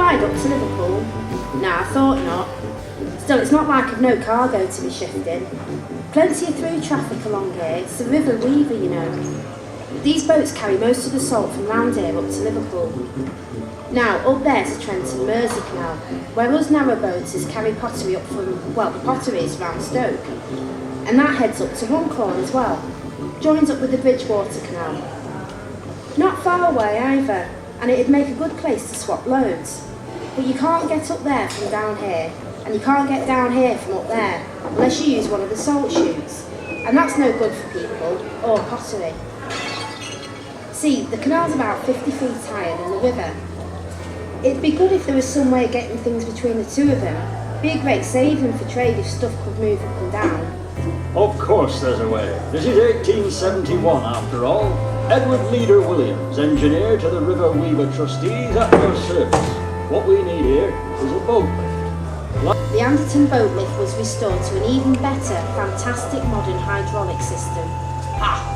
ride up to Liverpool? Nah, I thought not. Still, it's not like I've no cargo to be shifting. Plenty of through traffic along here. It's the River Weaver, you know. These boats carry most of the salt from round here up to Liverpool. Now, up there's the Trent and Mersey Canal, where us narrow boaters carry pottery up from, well, the pottery is round Stoke. And that heads up to Runcorn as well. Joins up with the Bridgewater Canal. Not far away either, and it'd make a good place to swap loads. But you can't get up there from down here, and you can't get down here from up there, unless you use one of the salt chutes. And that's no good for people, or pottery. See, the canal's about 50 feet higher than the river. It'd be good if there was some way of getting things between the two of them. Be a great saving for trade if stuff could move up and down. Of course there's a way. This is 1871 after all. Edward Leader Williams, engineer to the River Weaver trustees at your service. What we need here is a boat lift. The Anderton boat lift was restored to an even better, fantastic modern hydraulic system. Ah!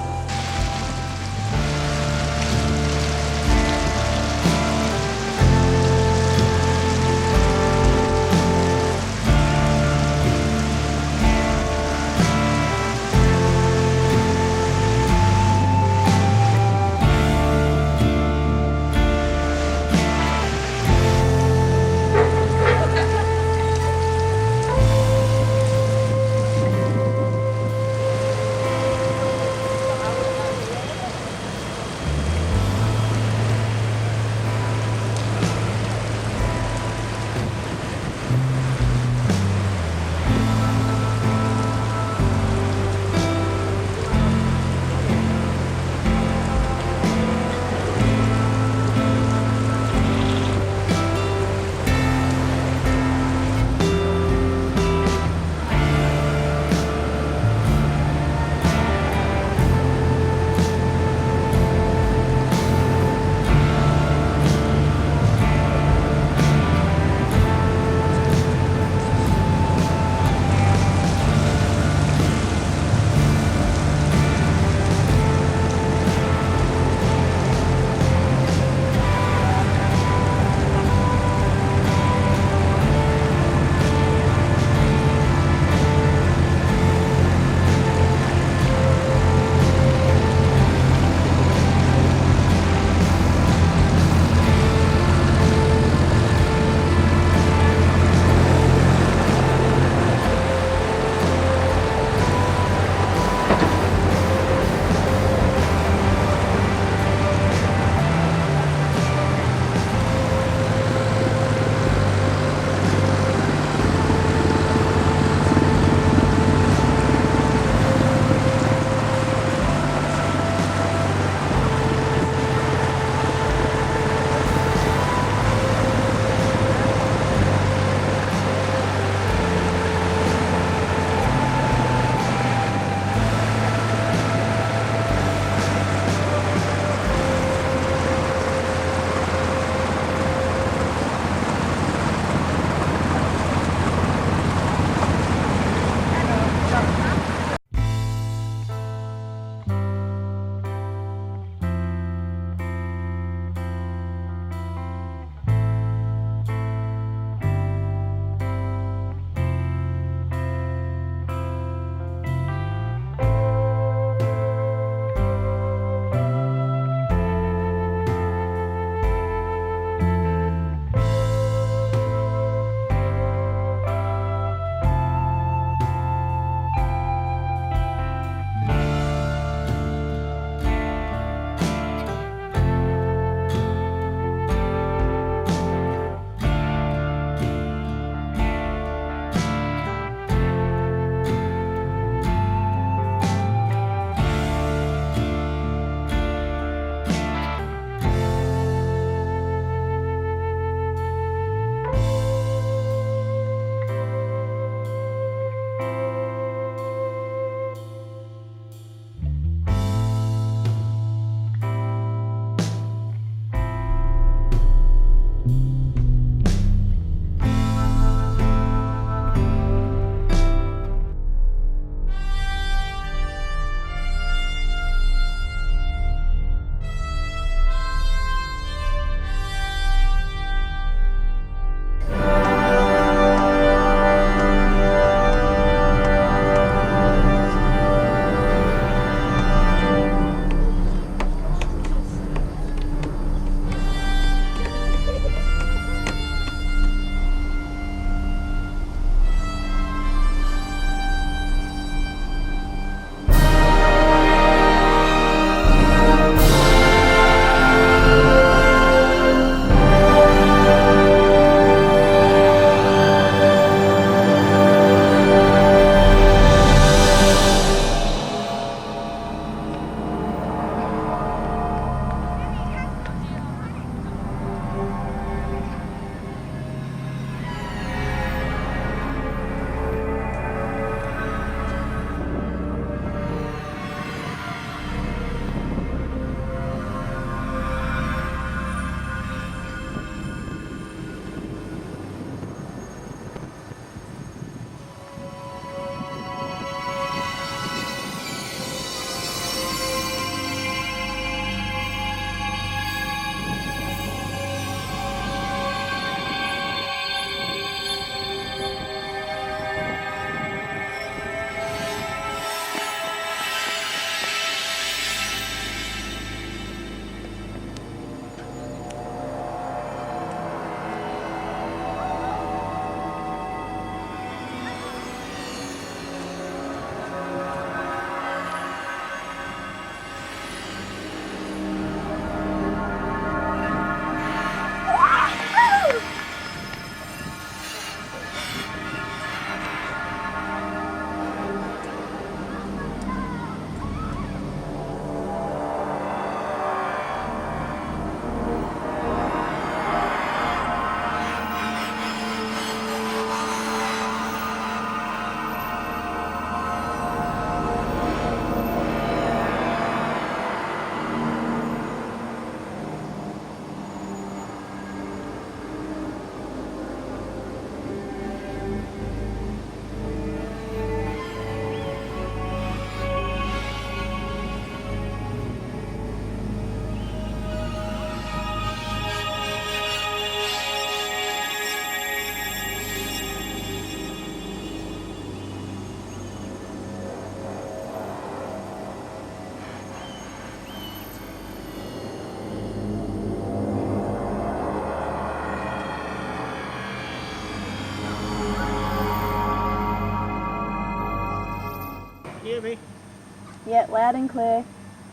Yeah, loud and clear.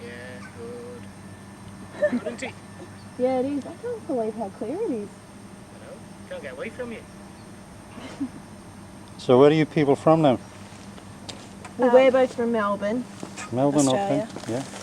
Yeah, good. Good, isn't it? Yeah, it is. I can't believe how clear it is. I know. Can't get away from you. So where are you people from now? Well, we're both from Melbourne. Melbourne, Australia. okay. Yeah.